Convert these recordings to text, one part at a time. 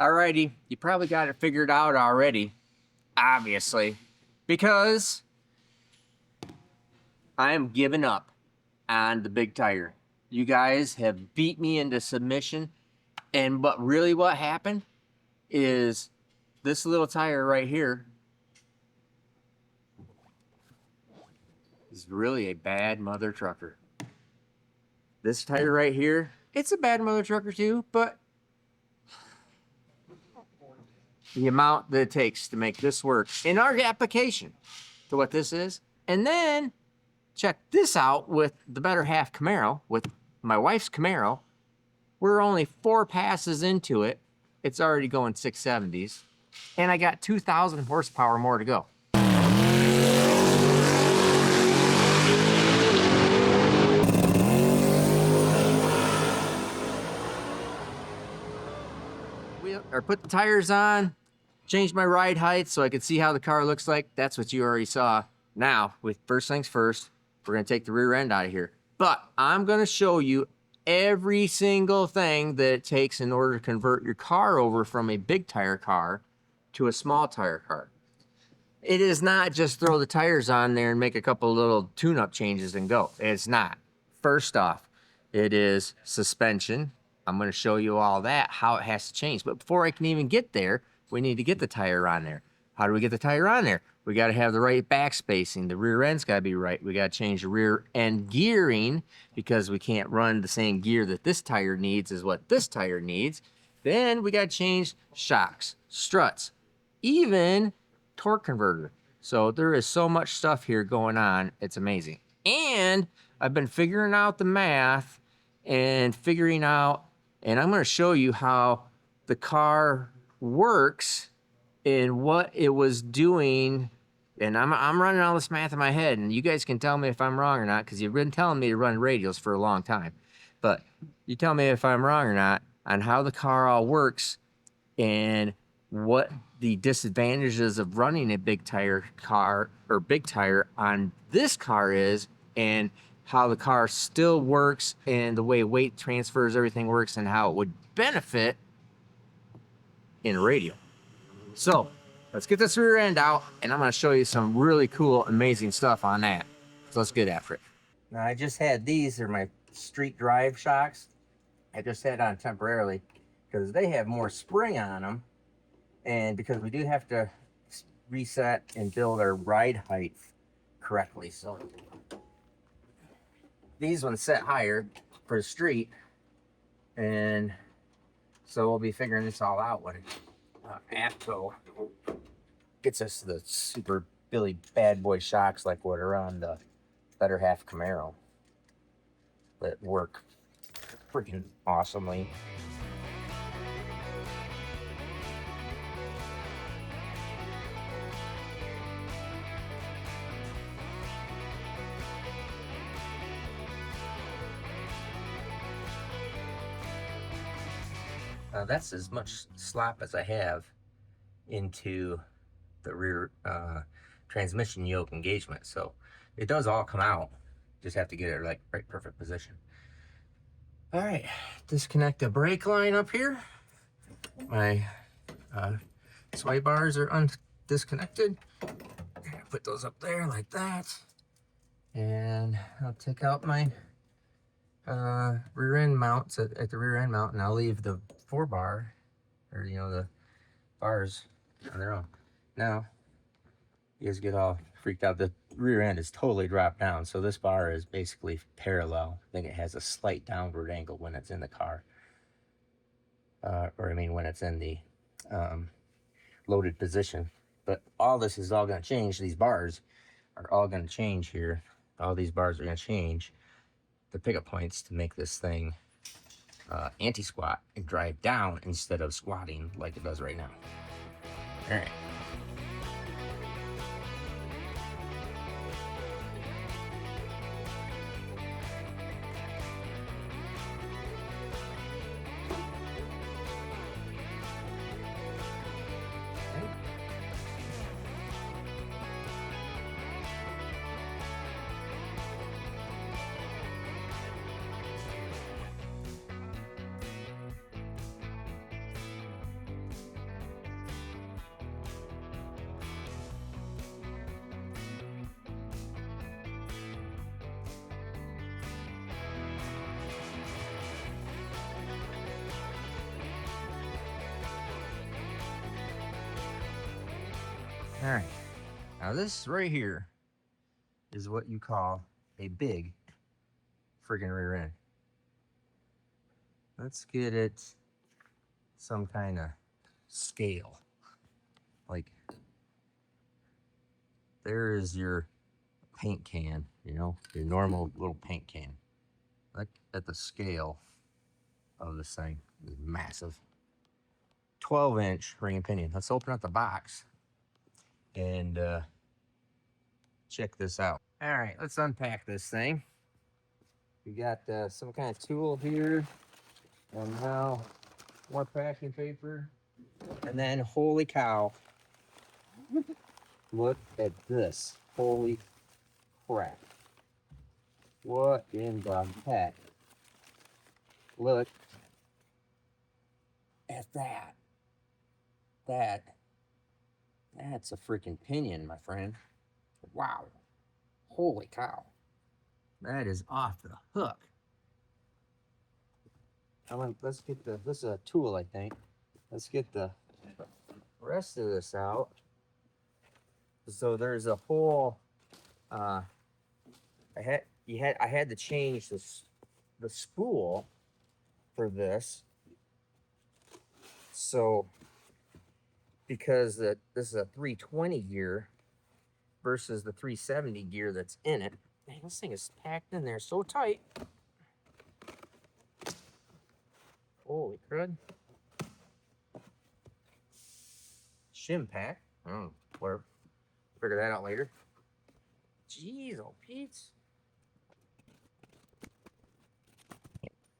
Alrighty, you probably got it figured out already, obviously, because I am giving up on the big tire. You guys have beat me into submission, but really what happened is this little tire right here is really a bad mother trucker. This tire right here, it's a bad mother trucker too, but the amount that it takes to make this work in our application to what this is, and then check this out with the better half Camaro, with my wife's Camaro. We're only 4 passes into it. It's already going 670s, and I got 2,000 horsepower more to go. Put the tires on, changed my ride height so I could see how the car looks like. That's what you already saw. Now, with first things first, we're gonna take the rear end out of here. But I'm gonna show you every single thing that it takes in order to convert your car over from a big tire car to a small tire car. It is not just throw the tires on there and make a couple little tune-up changes and go. It's not. First off, it is suspension. I'm going to show you all that, how it has to change. But before I can even get there, we need to get the tire on there. How do we get the tire on there? We got to have the right back spacing. The rear end's got to be right. We got to change the rear end gearing because we can't run the same gear that this tire needs as what this tire needs. Then we got to change shocks, struts, even torque converter. So there is so much stuff here going on. It's amazing. And I've been figuring out the math and figuring out, and I'm going to show you how the car works and what it was doing. And I'm running all this math in my head, and you guys can tell me if I'm wrong or not, because you've been telling me to run radials for a long time. But you tell me if I'm wrong or not on how the car all works and what the disadvantages of running a big tire car or big tire on this car is, and how the car still works and the way weight transfers, everything works, and how it would benefit in a radial. So let's get this rear end out, and I'm going to show you some really cool, amazing stuff on that. So let's get after it. Now I just had these, they're my street drive shocks. I just had on temporarily because they have more spring on them, and because we do have to reset and build our ride height correctly. So these ones set higher for the street, and so we'll be figuring this all out when AFCO gets us the super Billy bad boy shocks like what are on the better half Camaro that work freaking awesomely. That's as much slop as I have into the rear transmission yoke engagement. So it does all come out. Just have to get it like right perfect position. All right, disconnect the brake line up here. My sway bars are disconnected. Put those up there like that. And I'll take out my rear end mounts at the rear end mount, and I'll leave the 4-bar, or the bars on their own. Now, you guys get all freaked out. The rear end is totally dropped down, so this bar is basically parallel. I think it has a slight downward angle when it's in the car, when it's in the loaded position. But all this is all going to change. These bars are all going to change here. All these bars are going to change the pickup points to make this thing anti-squat and drive down instead of squatting like it does right now. All right. All right, now this right here is what you call a big friggin' rear end. Let's get it some kind of scale. Like, there is your paint can, you know, your normal little paint can. Look at the scale of this thing. It's massive. 12-inch ring and pinion. Let's open up the box and check this out. All right, let's unpack this thing. We got some kind of tool here, and now more packing paper, and then holy cow, look at this. Holy crap. What in the heck? Look at that. That's a freaking pinion, my friend. Wow. Holy cow. That is off the hook. Let's get this is a tool, I think. Let's get the rest of this out. So there's a whole, I had to change the spool for this. So, because this is a 320 gear versus the 370 gear that's in it. Man, this thing is packed in there so tight. Holy crud. Shim pack. Oh, whatever. Figure that out later. Jeez, oh Pete's.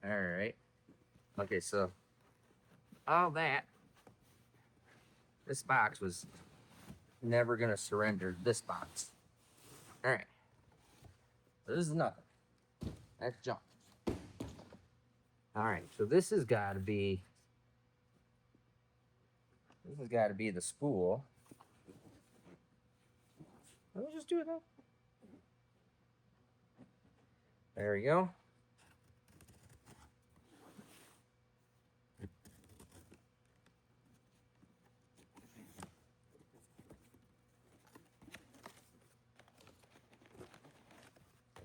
Alright. Okay, so all that. This box was never gonna surrender this box. Alright. This is nothing. That's junk. Alright, so this has gotta be the spool. Let me just do it now. There we go.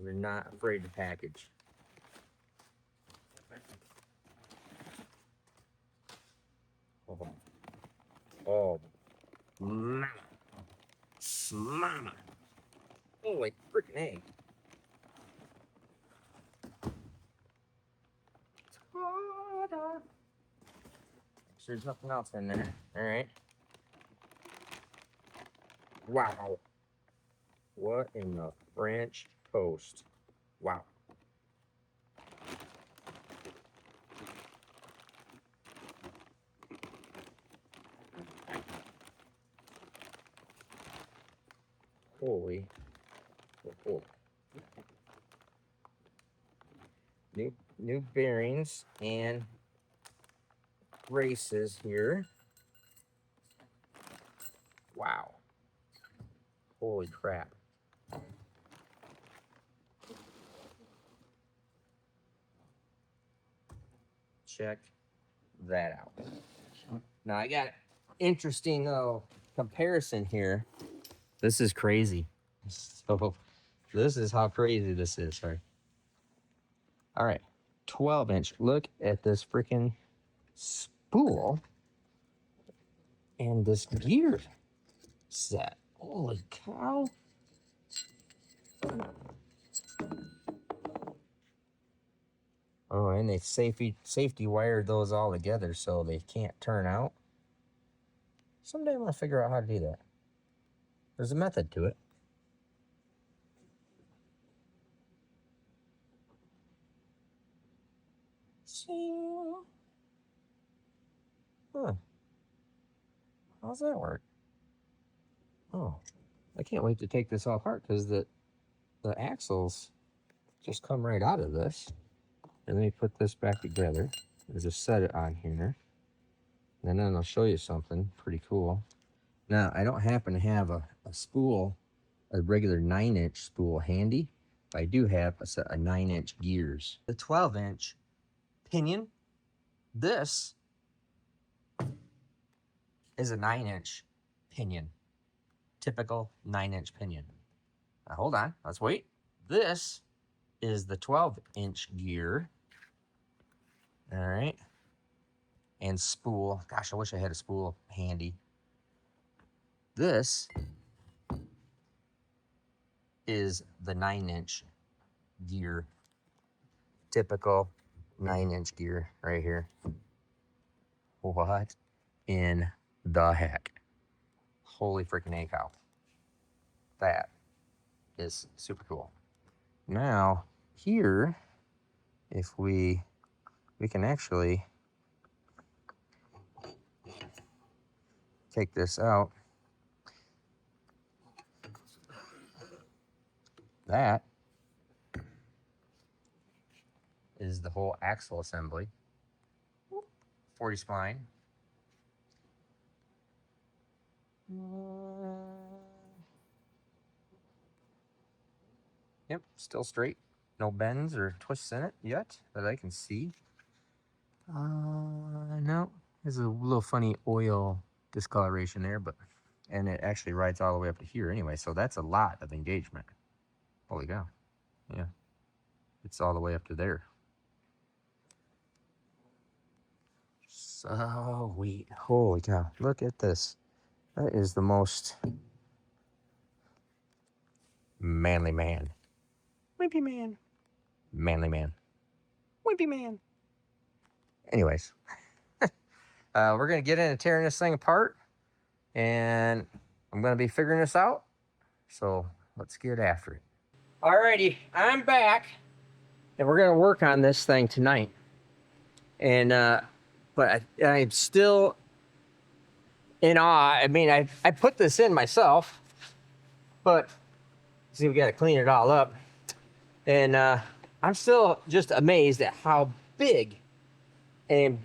We're not afraid to package. Oh, mama. Mama. Holy freaking egg. There's nothing else in there. All right. Wow. What in the French toast? Wow. Holy. Oh. New bearings and braces here. Wow. Holy crap. Check that out. Now I got an interesting comparison here. This is crazy. So this is how crazy this is. Sorry. All right. 12-inch. Look at this freaking spool and this gear set. Holy cow. Oh, and they safety wired those all together so they can't turn out. Someday I'm going to figure out how to do that. There's a method to it. See? Huh. How's that work? Oh, I can't wait to take this all apart because the axles just come right out of this. And let me put this back together and just set it on here. And then I'll show you something pretty cool. Now, I don't happen to have a spool, a regular 9-inch spool handy, but I do have a set of 9-inch gears. The 12-inch pinion, this is a 9-inch pinion. typical 9-inch pinion. Now, hold on, let's wait. This is the 12-inch gear. All right. And spool. Gosh, I wish I had a spool handy. This is the 9-inch gear. Typical 9-inch gear right here. What in the heck? Holy freaking A cow. That is super cool. Now, here, if we can actually take this out. That is the whole axle assembly. 40 spline. Yep, still straight. No bends or twists in it yet that I can see. No, there's a little funny oil discoloration there, and it actually rides all the way up to here anyway, so that's a lot of engagement. Holy cow. Yeah, it's all the way up to there. So sweet. Holy cow, look at this. That is the most manly man. Wimpy man. Manly man. Wimpy man. Anyways, we're going to get into tearing this thing apart, and I'm going to be figuring this out. So let's get after it. Alrighty, I'm back, and we're going to work on this thing tonight. And, but I'm still in awe. I mean, I put this in myself, but see, we got to clean it all up. And I'm still just amazed at how big and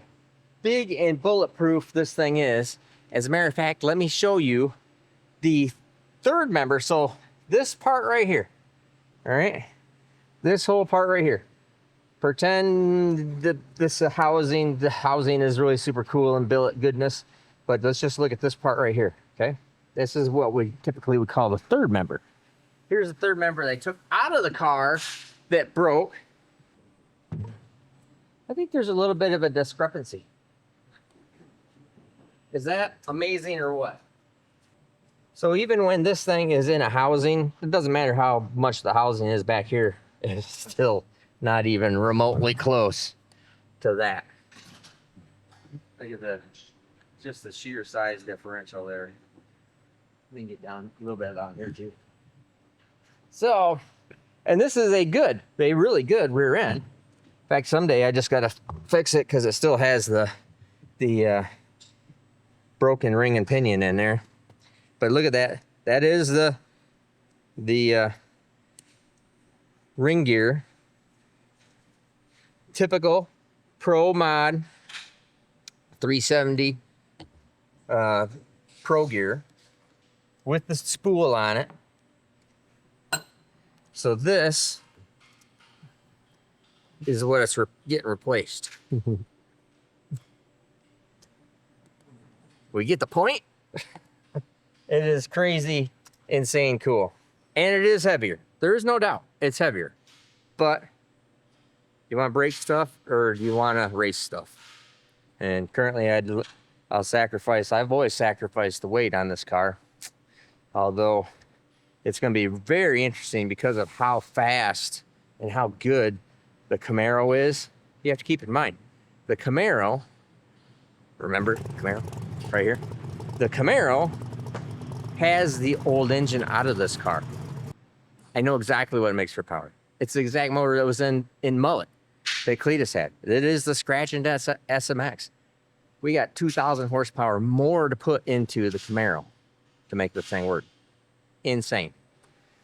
bulletproof this thing is. As a matter of fact, let me show you the third member. So this part right here, all right, this whole part right here. Pretend that this housing, the housing is really super cool and billet goodness, but let's just look at this part right here, okay? This is what we typically would call the third member. Here's the third member they took out of the car that broke. I think there's a little bit of a discrepancy. Is that amazing or what? So even when this thing is in a housing, it doesn't matter how much the housing is back here, it's still not even remotely close to that. Look at just the sheer size differential there. Let me get down a little bit on here too. So, and this is a really good rear end. In fact, someday I just got to fix it because it still has the broken ring and pinion in there. But look at that. That is the ring gear. Typical Pro Mod 370 Pro gear with the spool on it. So this is what it's getting replaced. We get the point? It is crazy, insane cool. And it is heavier. There is no doubt it's heavier. But you want to break stuff or do you want to race stuff? And currently I've always sacrificed the weight on this car. Although it's going to be very interesting because of how fast and how good the Camaro is. You have to keep in mind, the Camaro, remember Camaro right here? The Camaro has the old engine out of this car. I know exactly what it makes for power. It's the exact motor that was in Mullet that Cletus had. It is the scratch and SMX. We got 2,000 horsepower more to put into the Camaro to make this thing work. Insane.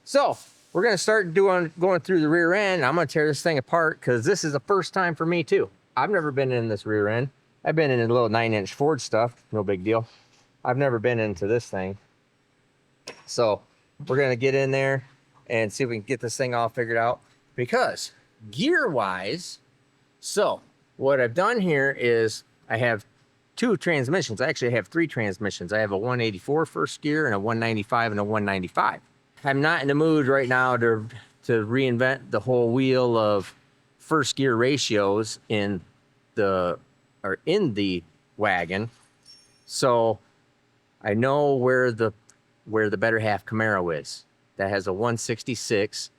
So we're gonna start going through the rear end. I'm gonna tear this thing apart because this is the first time for me too. I've never been in this rear end. I've been in a little 9-inch Ford stuff, no big deal. I've never been into this thing. So we're gonna get in there and see if we can get this thing all figured out. Because gear wise, so what I've done here is I have two transmissions. I actually have three transmissions. I have a 184 first gear and a 195 and a 195. I'm not in the mood right now to reinvent the whole wheel of first gear ratios in the wagon. So I know where the better half Camaro is. That has a 166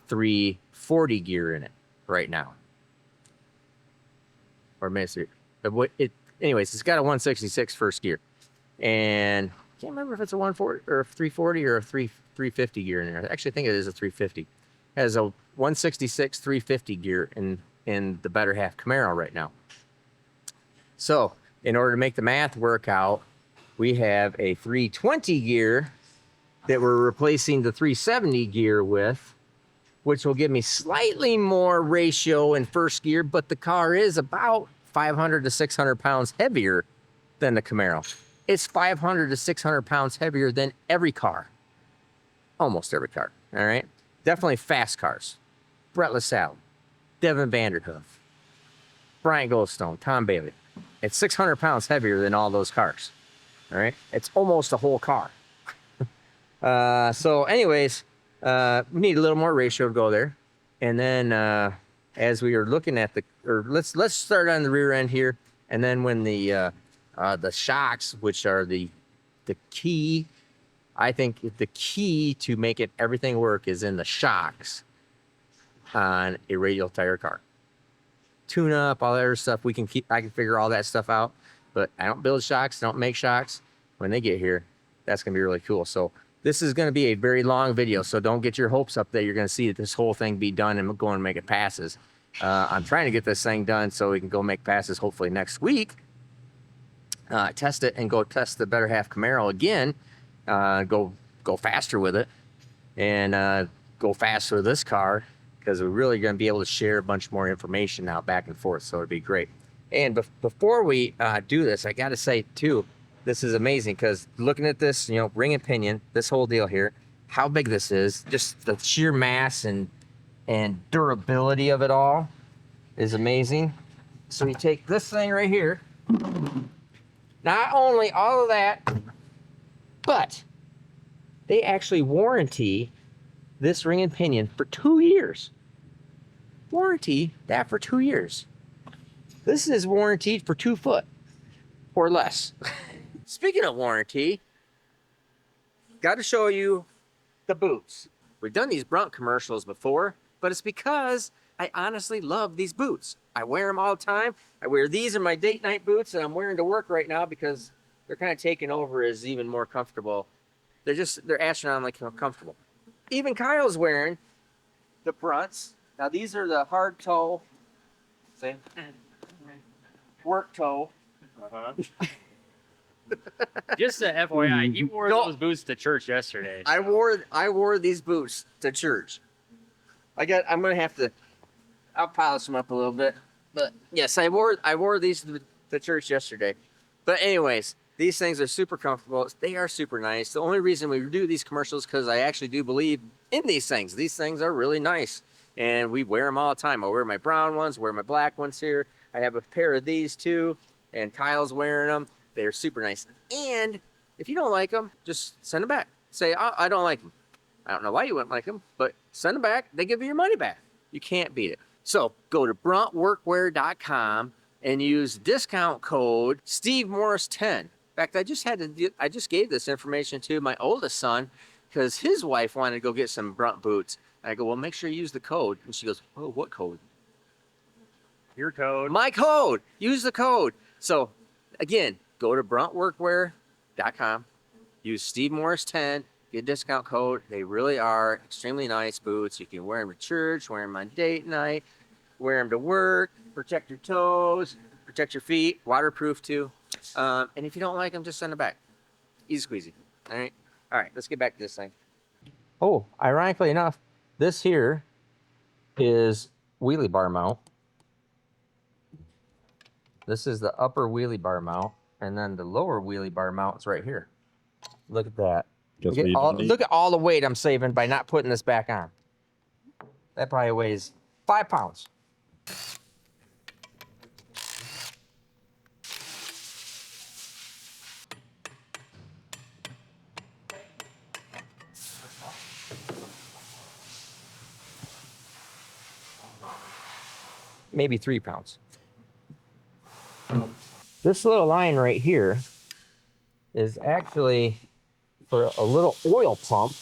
340 gear in it right now. Or maybe anyways, it's got a 166 first gear. And I can't remember if it's a 140 or a 340 or a 350 gear in there. I actually think it is a 350. It has a 166 350 gear in the better half Camaro right now. So in order to make the math work out, we have a 320 gear that we're replacing the 370 gear with, which will give me slightly more ratio in first gear, but the car is about 500 to 600 pounds heavier than the Camaro. It's 500 to 600 pounds heavier than every car. Almost every car, all right? Definitely fast cars. Brett LaSalle, Devin Vanderhoof, Brian Goldstone, Tom Bailey. It's 600 pounds heavier than all those cars, all right? It's almost a whole car. So anyways, we need a little more ratio to go there. And then as we are looking at let's start on the rear end here. And then when the shocks, which are the key, I think the key to make everything work is in the shocks on a radial tire car. Tune up, all that other stuff, I can figure all that stuff out, but I don't build shocks, don't make shocks. When they get here, that's gonna be really cool. So this is gonna be a very long video, so don't get your hopes up that you're gonna see this whole thing be done and go and make it passes. I'm trying to get this thing done so we can go make passes hopefully next week. Test it and go test the better half Camaro again. Go faster with it and go faster with this car, because we're really going to be able to share a bunch more information now back and forth. So it'd be great. And before we do this, I got to say too, this is amazing, because looking at this, ring and pinion, this whole deal here, how big this is, just the sheer mass and durability of it all is amazing. So you take this thing right here, not only all of that, but they actually warranty this ring and pinion for 2 years. Warranty that for 2 years. This is warranted for 2 foot or less. Speaking of warranty, got to show you the boots. We've done these Brunt commercials before, but it's because I honestly love these boots. I wear them all the time. I wear these in my date night boots that I'm wearing to work right now because they're kind of taking over as even more comfortable. They're astronomically comfortable. Even Kyle's wearing the Brunts. Now these are the hard toe, see, work toe. Just a FYI, he wore those boots to church yesterday. So. I wore these boots to church. I'm gonna have to. I'll polish them up a little bit, but yes, I wore these to church yesterday. But anyways, these things are super comfortable. They are super nice. The only reason we do these commercials because I actually do believe in these things. These things are really nice, and we wear them all the time. I wear my brown ones, wear my black ones here. I have a pair of these too, and Kyle's wearing them. They're super nice. And if you don't like them, just send them back. Say, I don't like them. I don't know why you wouldn't like them, but send them back. They give you your money back. You can't beat it. So go to bruntworkwear.com and use discount code Steve Morris 10. In fact, I just gave this information to my oldest son because his wife wanted to go get some Brunt boots. I go, well, make sure you use the code. And she goes, oh, what code? Your code. My code. Use the code. So again, go to bruntworkwear.com, use Steve Morris 10, get a discount code. They really are extremely nice boots. You can wear them to church, wear them on date night, wear them to work, protect your toes, protect your feet, waterproof too. And if you don't like them, just send them back. Easy squeezy. All right, let's get back to this thing. Oh, ironically enough, this here is wheelie bar mount. This is the upper wheelie bar mount, and then the lower wheelie bar mount is right here. Look at that. Look at all the weight I'm saving by not putting this back on. That probably weighs 5 pounds. maybe 3 pounds. This little line right here is actually for a little oil pump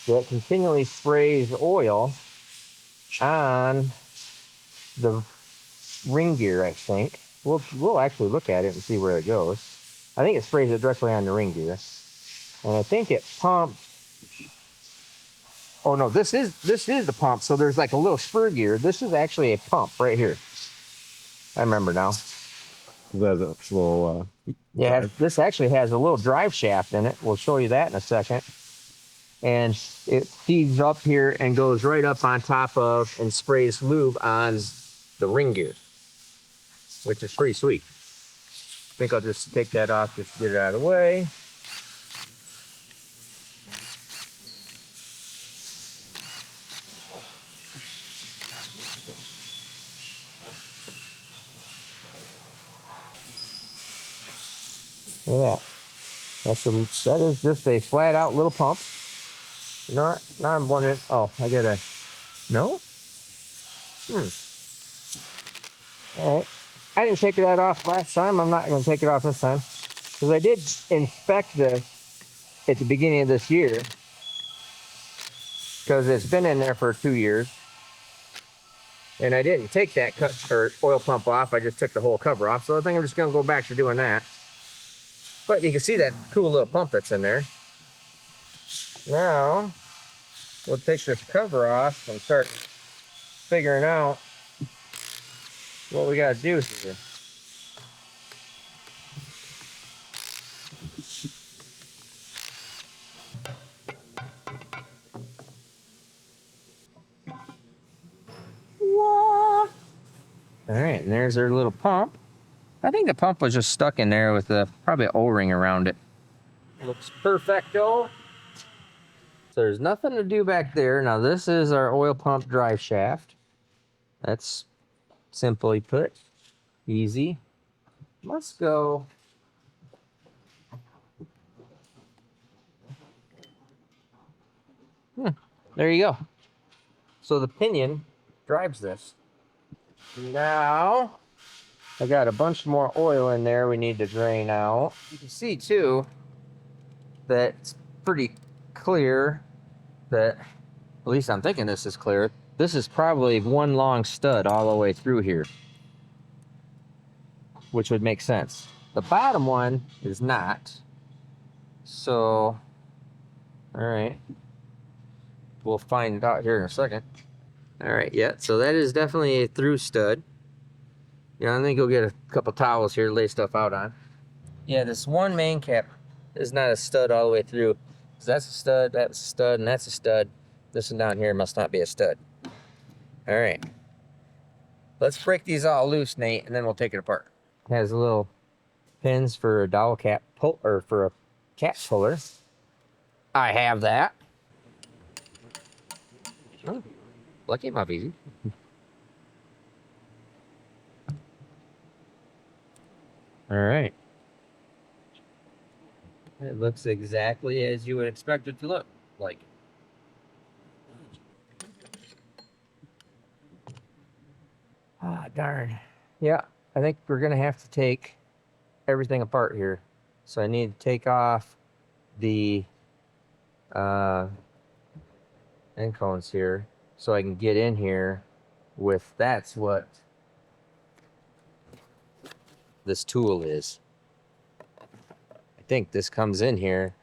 that continually sprays oil on the ring gear, I think. We'll actually look at it and see where it goes. I think it sprays it directly on the ring gear. And I think it pumps. Oh no, this is the pump. So there's like a little spur gear. This is actually a pump right here. I remember now. That's a little. Yeah, drive. this actually has a little drive shaft in it. We'll show you that in a second. And it feeds up here and goes right up on top of and sprays lube on the ring gear, which is pretty sweet. I think I'll just take that off just to get it out of the way. Look at that. That is just a flat out little pump. Now I'm wondering, oh, I gotta, no? All right. I didn't take that off last time. I'm not gonna take it off this time. Because I did inspect this at the beginning of this year. Because it's been in there for 2 years. And I didn't take that oil pump off. I just took the whole cover off. So I think I'm just gonna go back to doing that. But you can see that cool little pump that's in there. Now, we'll take this cover off and start figuring out what we gotta do here. What? All right, and there's our little pump. I think the pump was just stuck in there with probably an O-ring around it. Looks perfecto. So there's nothing to do back there. Now this is our oil pump drive shaft. That's simply put, easy. Let's go. There you go. So the pinion drives this. Now, I got a bunch more oil in there we need to drain out. You can see too that it's pretty clear that, at least I'm thinking this is clear, this is probably one long stud all the way through here, which would make sense. The bottom one is not. So, all right, we'll find out here in a second. All right, yeah, so that is definitely a through stud. Yeah, I think you'll get a couple towels here to lay stuff out on. Yeah, this one main cap is not a stud all the way through. So that's a stud, that's a stud, and that's a stud. This one down here must not be a stud. All right. Let's break these all loose, Nate, and then we'll take it apart. It has little pins for a dowel cap pull, or for a cap puller. I have that. Oh, that came off easy. All right. It looks exactly as you would expect it to look like. Ah, darn. Yeah, I think we're gonna have to take everything apart here. So I need to take off the end cones here so I can get in here with, that's what this tool is. I think this comes in here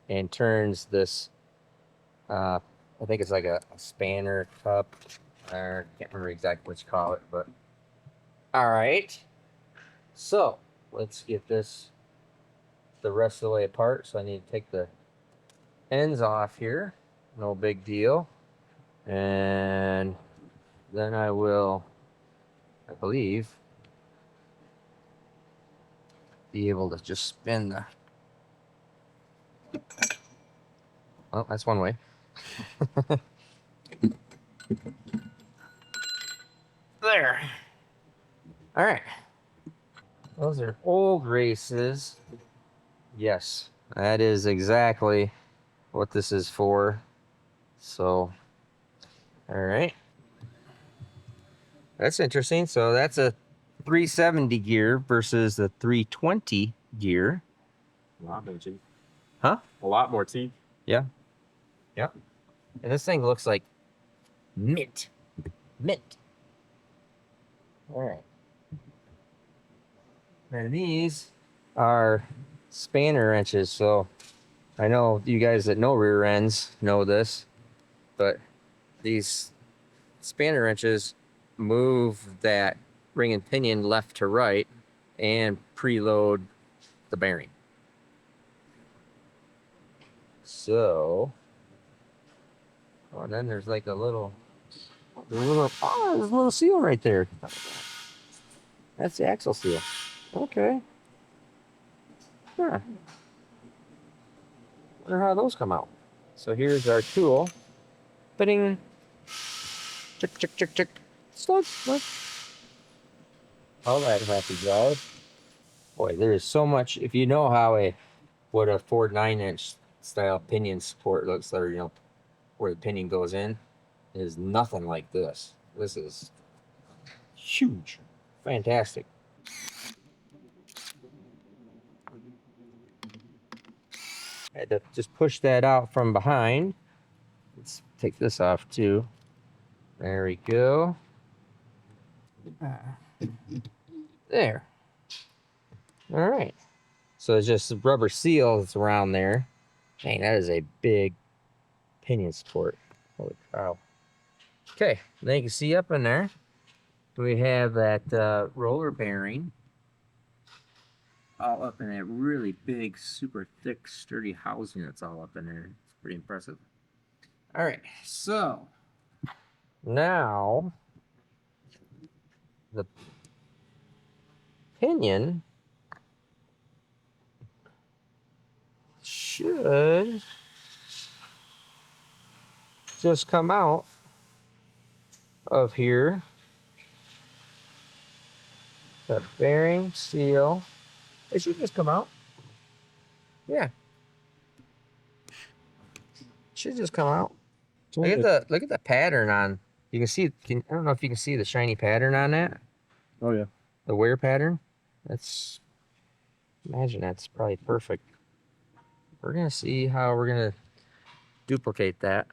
and turns this, I think it's like a spanner cup, or I can't remember exactly what you call it, but all right. So let's get this the rest of the way apart. So I need to take the ends off here, no big deal. And then I will, I believe, be able to just spin the, well, that's one way. There. All right. Those are old races. Yes, that is exactly what this is for. So, all right. That's interesting. So that's a 370 gear versus the 320 gear. A lot more teeth. Huh? A lot more teeth. Yeah. Yep. And this thing looks like mint. Mint. All right. And these are spanner wrenches. So I know you guys that know rear ends know this, but these spanner wrenches move that ring and pinion left to right and preload the bearing. So, oh, and then there's like a little, there's a little seal right there. That's the axle seal. Okay. Huh. Wonder how those come out. So here's our tool. Fitting. Chick, chick, chick, chick. Slug, slug. All that happy drive. Boy, there is so much. If you know how what a Ford 9-inch style pinion support looks like, you know, where the pinion goes in, is nothing like this. This is huge. Fantastic. I had to just push that out from behind. Let's take this off too. There we go. There. All right. So it's just rubber seal that's around there. Dang, that is a big pinion support. Holy cow. Okay, then you can see up in there, we have that roller bearing. All up in that really big, super thick, sturdy housing that's all up in there. It's pretty impressive. All right, so now the pinion should just come out of here. The bearing seal. It should just come out. Yeah. Should just come out. Look at the pattern on. You can see. I don't know if you can see the shiny pattern on that. Oh yeah. The wear pattern. That's. Imagine that's probably perfect. We're gonna see how we're gonna duplicate that.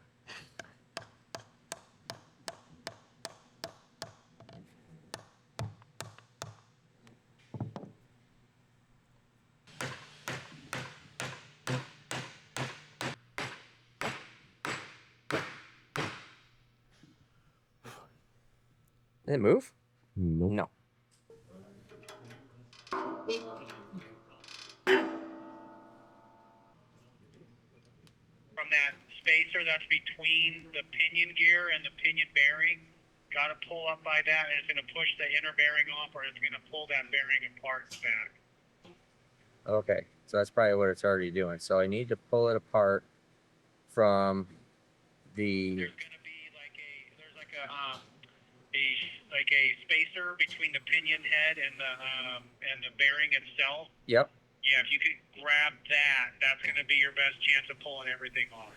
Did it move? Nope. No. From that spacer that's between the pinion gear and the pinion bearing, got to pull up by that, and it's going to push the inner bearing off, or it's going to pull that bearing apart and back. Okay, so that's probably what it's already doing. So I need to pull it apart from the. There's going to be like a spacer between the pinion head and the bearing itself. Yep. Yeah, if you could grab that, that's going to be your best chance of pulling everything off.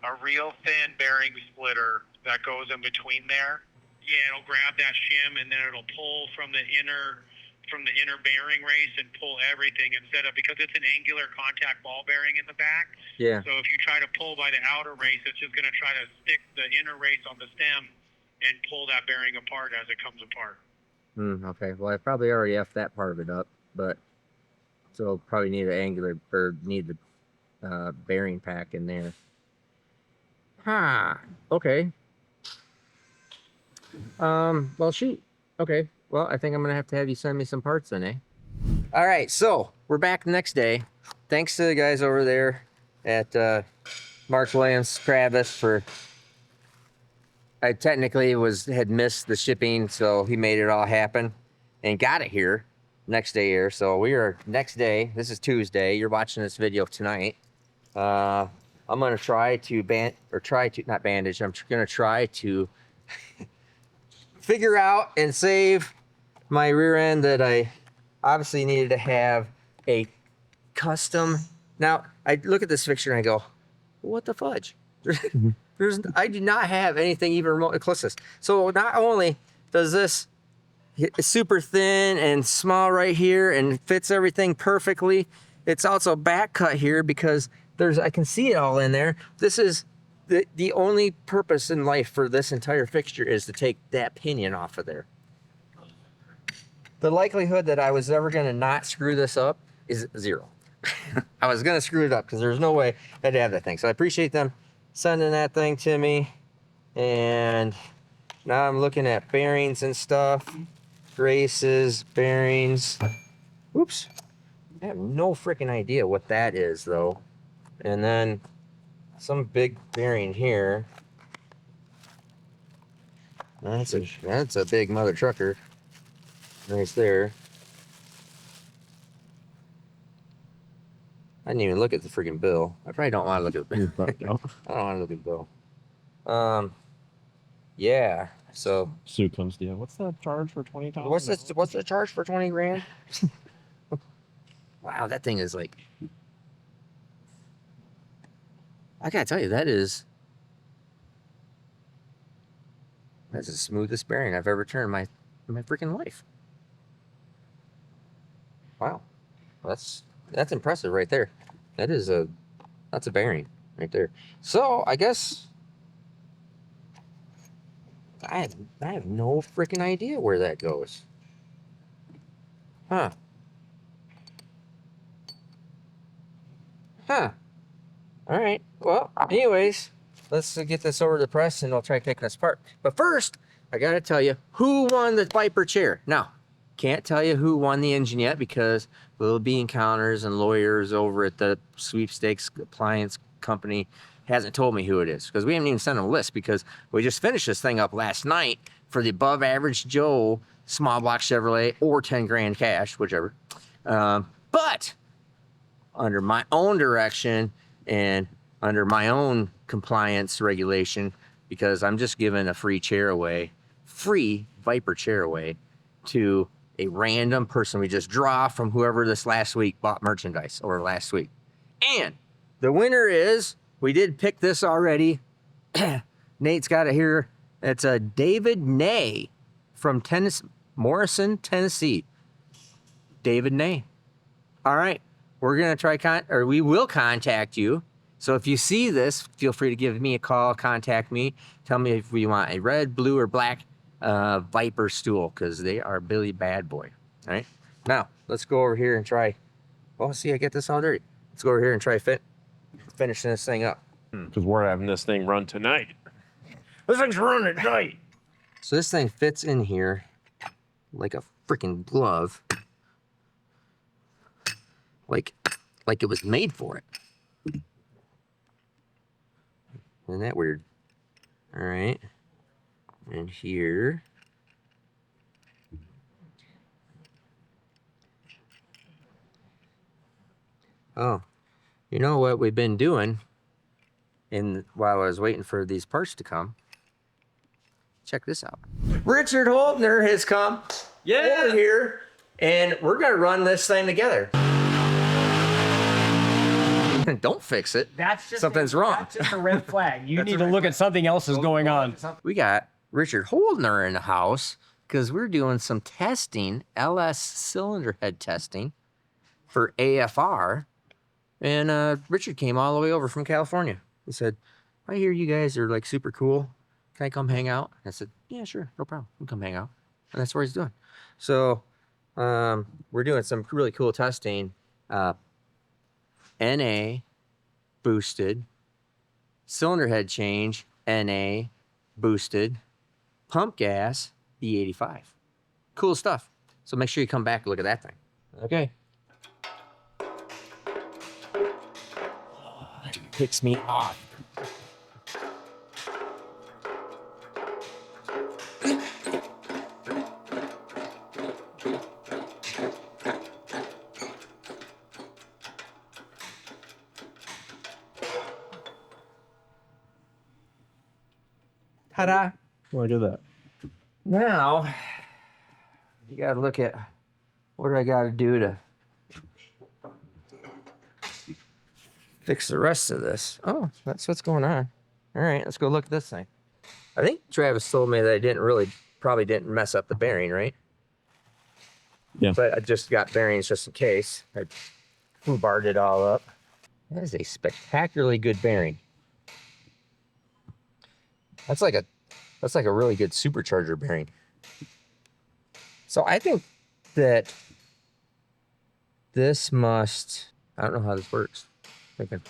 A real thin bearing splitter that goes in between there. Yeah, it'll grab that shim and then it'll pull from the inner bearing race and pull everything instead of, because it's an angular contact ball bearing in the back. Yeah. So if you try to pull by the outer race, it's just going to try to stick the inner race on the stem and pull that bearing apart as it comes apart. Okay. Well, I probably already effed that part of it up, but so probably need an angular or need the bearing pack in there. Okay. Well, shoot. Okay. Well, I think I'm gonna have to have you send me some parts then, eh? All right. So we're back the next day. Thanks to the guys over there at Mark Williams Travis for. I technically had missed the shipping, so he made it all happen and got it here next day here. So we are next day. This is Tuesday. You're watching this video tonight. I'm gonna try to not bandage. I'm gonna try to figure out and save my rear end that I obviously needed to have a custom. Now I look at this fixture and I go, what the fudge? I do not have anything even remotely close to this. So not only does this. It's super thin and small right here and fits everything perfectly. It's also back cut here because I can see it all in there. This is the only purpose in life for this entire fixture is to take that pinion off of there. The likelihood that I was ever gonna not screw this up is 0. I was gonna screw it up because there's no way I'd have that thing. So I appreciate them sending that thing to me. And now I'm looking at bearings and stuff. Braces, bearings. Oops. I have no freaking idea what that is though. And then some big bearing here. That's a big mother trucker. Right there. I didn't even look at the freaking bill. I probably don't want to look at the bill. I don't want to look at the bill. Yeah. So Sue comes to you. What's the charge for 20,000? what's the charge for 20 grand? Wow, that thing is like, I gotta tell you, that's the smoothest bearing I've ever turned in my freaking life. Wow. That's impressive right there. That's a bearing right there. So I guess I have no freaking idea where that goes. Huh. All right. Well, anyways, let's get this over to the press and I'll try taking this apart. But first, I gotta tell you who won the Viper chair. Now, can't tell you who won the engine yet because there'll be encounters and lawyers over at the sweepstakes appliance company hasn't told me who it is because we haven't even sent them a list because we just finished this thing up last night for the above average Joe small block Chevrolet or 10 grand cash, whichever. But under my own direction and under my own compliance regulation, because I'm just giving a free Viper chair away to a random person we just draw from whoever this last week bought merchandise or last week. And the winner is, we did pick this already. Nate's got it here. It's a David Nay from Morrison, Tennessee. David Nay. All right. We're going to try we will contact you. So if you see this, feel free to give me a call, contact me. Tell me if you want a red, blue, or black Viper stool because they are Billy Bad Boy. All right. Now, let's go over here and try. Oh, see, I get this all dirty. Let's go over here and try finishing this thing up. Because we're having this thing run tonight. This thing's running tonight. So this thing fits in here like a freaking glove. Like it was made for it. Isn't that weird? All right. And here. Oh, you know what we've been doing while I was waiting for these parts to come? Check this out. Richard Holtner has come over here, and we're going to run this thing together. Don't fix it. Something's wrong. That's just a red flag. You need to look at something else is going on. We got Richard Holdner in the house because we're doing some testing, LS cylinder head testing for AFR. And Richard came all the way over from California. He said, I hear you guys are like super cool. Can I come hang out? I said, yeah, sure. No problem. You can come hang out. And that's what he's doing. So we're doing some really cool testing. NA boosted, cylinder head change, NA boosted, pump gas, E85. Cool stuff. So make sure you come back and look at that thing. Okay. It picks me off. Ta-da. Why do that? Now, you gotta look at what do I gotta do to fix the rest of this. Oh, that's what's going on. All right, let's go look at this thing. I think Travis told me that I didn't really probably didn't mess up the bearing, right? Yeah. But I just got bearings just in case. I foobarred it all up. That is a spectacularly good bearing. That's like a really good supercharger bearing. So I think that this must, I don't know how this works. Thinking.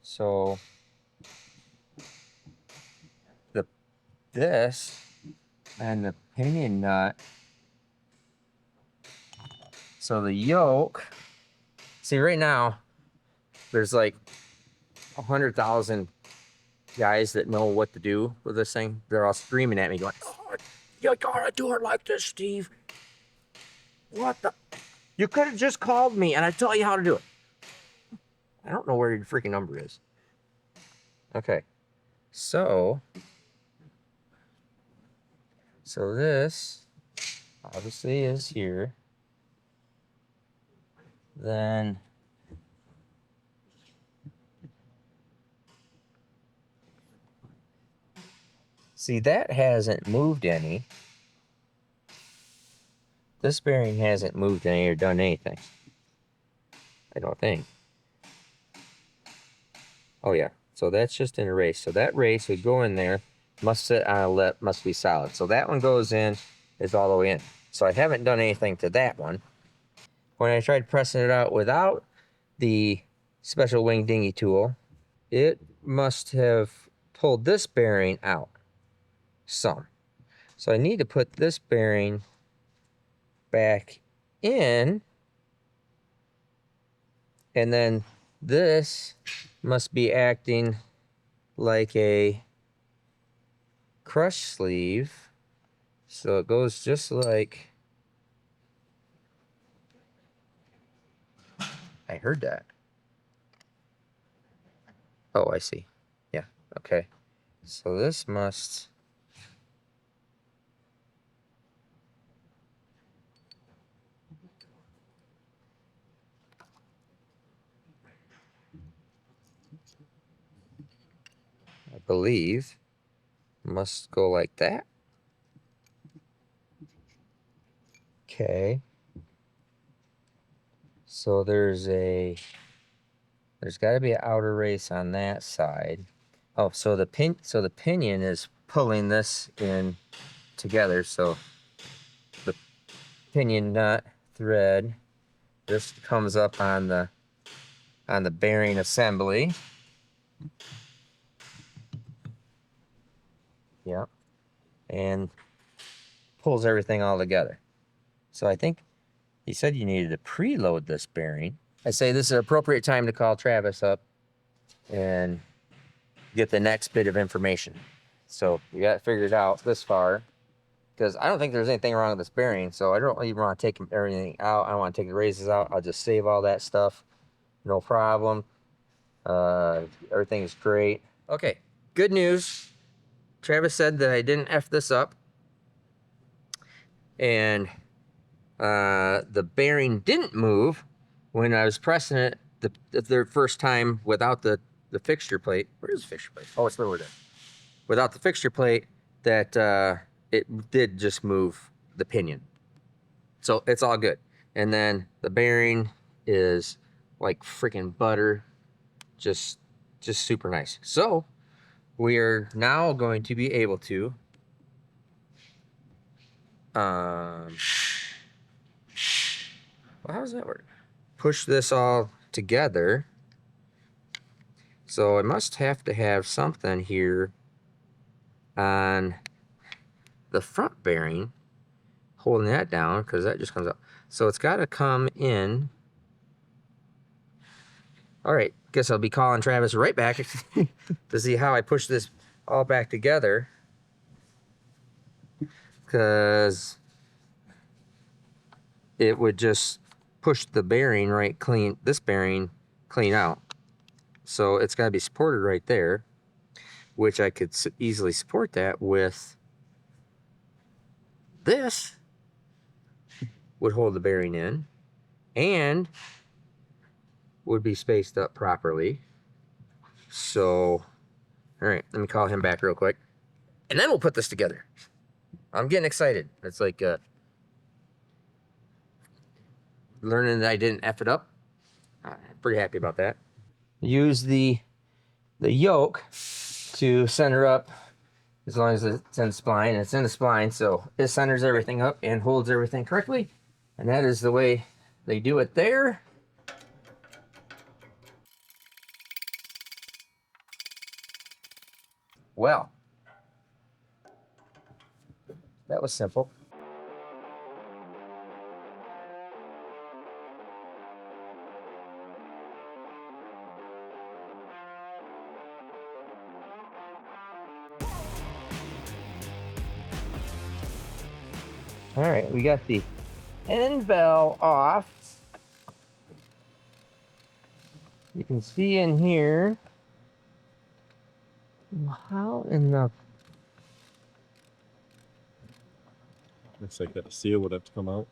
So this and the pinion nut. So the yoke, see right now, there's like 100,000 guys that know what to do with this thing. They're all screaming at me going, oh, you gotta do it like this, Steve. What the? You could have just called me and I'd tell you how to do it. I don't know where your freaking number is. Okay. So this obviously is here. Then see, that hasn't moved any. This bearing hasn't moved any or done anything. I don't think. Oh yeah, so that's just in a race. So that race would go in there, must sit on a lip, must be solid. So that one goes in, is all the way in. So I haven't done anything to that one. When I tried pressing it out without the special wing dinghy tool, it must have pulled this bearing out some. So I need to put this bearing back in, and then this must be acting like a crush sleeve. So it goes just like, I heard that. Oh, I see. Yeah, okay. So this must, I believe, must go like that. Okay. So there's got to be an outer race on that side. Oh, so the pinion is pulling this in together. So the pinion nut thread, this comes up on the bearing assembly. Yep. And pulls everything all together. So I think he said you needed to preload this bearing. I say this is an appropriate time to call Travis up and get the next bit of information. So you got it figured out this far, because I don't think there's anything wrong with this bearing. So I don't even want to take everything out. I don't want to take the races out. I'll just save all that stuff. No problem. Everything's great. Okay, good news. Travis said that I didn't F this up. And the bearing didn't move when I was pressing it the first time without the fixture plate. Where is the fixture plate? Oh, it's over there. Without the fixture plate, that it did just move the pinion. So it's all good. And then the bearing is like freaking butter. Just super nice. So we are now going to be able to well, how does that work? Push this all together. So I must have to have something here on the front bearing holding that down, because that just comes up. So it's got to come in. All right, guess I'll be calling Travis right back to see how I push this all back together, because it would just push the bearing right clean, this bearing clean out. So it's got to be supported right there, which I could easily support that with this. Would hold the bearing in and would be spaced up properly. So, all right, let me call him back real quick. And then we'll put this together. I'm getting excited. It's like learning that I didn't F it up. I'm pretty happy about that. Use the yoke to center up as long as it's in the spline. It's in the spline, so it centers everything up and holds everything correctly. And that is the way they do it there. Well, that was simple. All right, we got the end bell off. You can see in here. How in the... Looks like that seal would have to come out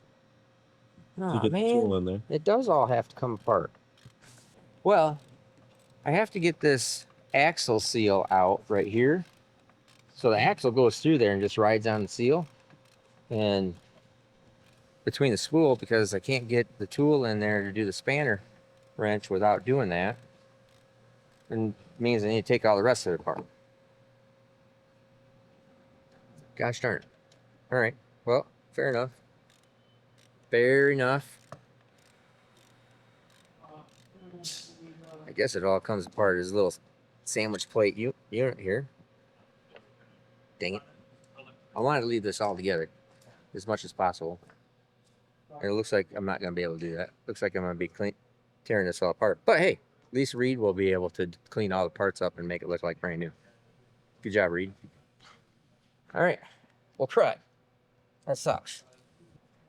Oh, to get the tool man, in there. it does all have to come apart. Well, I have to get this axle seal out right here. So the axle goes through there and just rides on the seal. And between the spool, because I can't get the tool in there to do the spanner wrench without doing that. And means I need to take all the rest of it apart. Gosh darn it. All right, well, fair enough. Fair enough. I guess it all comes apart as a little sandwich plate unit here. Dang it. I wanted to leave this all together as much as possible. And it looks like I'm not going to be able to do that. Looks like I'm going to be tearing this all apart. But hey, at least Reed will be able to clean all the parts up and make it look like brand new. Good job, Reed. All right, well, crud. That sucks.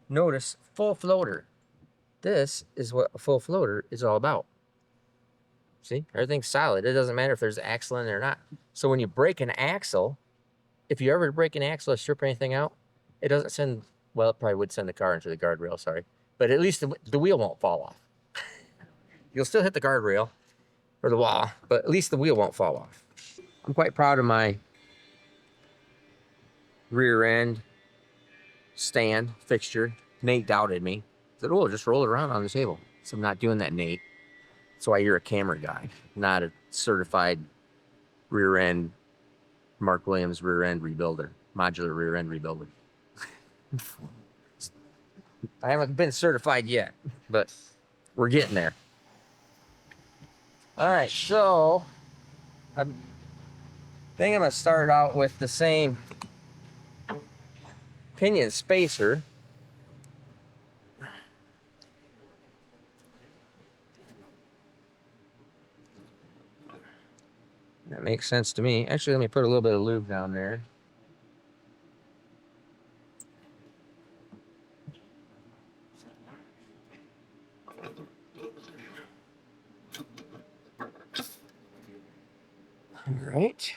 Notice full floater. This is what a full floater is all about. See, everything's solid. It doesn't matter if there's an axle in there or not. So when you break an axle, if you ever break an axle or strip anything out, it doesn't send, well, it probably would send the car into the guardrail, sorry. But at least the wheel won't fall off. You'll still hit the guardrail or the wall, but at least the wheel won't fall off. I'm quite proud of my rear end stand fixture. Nate doubted me. He said, oh, just roll it around on the table. So I'm not doing that, Nate. That's why you're a camera guy, not a certified rear end, Mark Williams rear end rebuilder, modular rear end rebuilder. I haven't been certified yet, but we're getting there. All right, so I think I'm gonna start out with the same pinion spacer. That makes sense to me. Actually, let me put a little bit of lube down there. All right.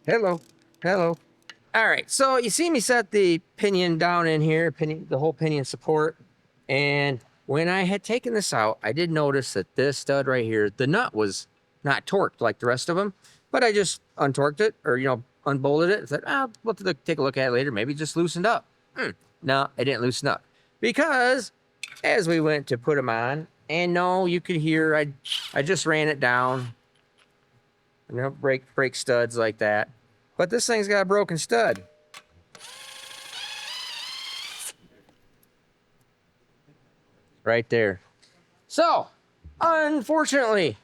Hello. Hello. All right, so you see me set the pinion down in here, the whole pinion support. And when I had taken this out, I did notice that this stud right here, the nut was not torqued like the rest of them, but I just untorqued it or, unbolted it. I said, we'll take a look at it later. Maybe it just loosened up. No, it didn't loosen up because as we went to put them on, and no, you could hear, I just ran it down. Break studs like that. But this thing's got a broken stud. Right there. So, unfortunately,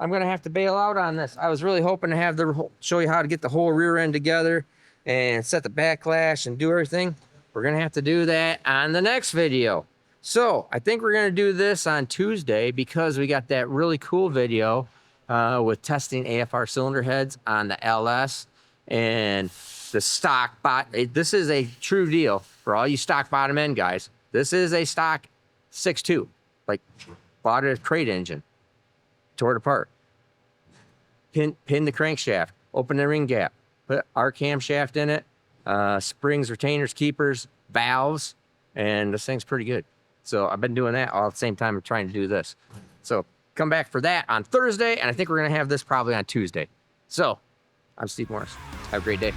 I'm going to have to bail out on this. I was really hoping to have show you how to get the whole rear end together and set the backlash and do everything. We're going to have to do that on the next video. So, I think we're going to do this on Tuesday because we got that really cool video with testing AFR cylinder heads on the LS and the stock this is a true deal for all you stock bottom end guys. This is a stock 6.2, like bought a crate engine, tore it apart, pin the crankshaft, open the ring gap, put our camshaft in it, springs, retainers, keepers, valves, and this thing's pretty good. So I've been doing that all at the same time I'm trying to do this. So come back for that on Thursday, and I think we're gonna have this probably on Tuesday. So I'm Steve Morris. Have a great day.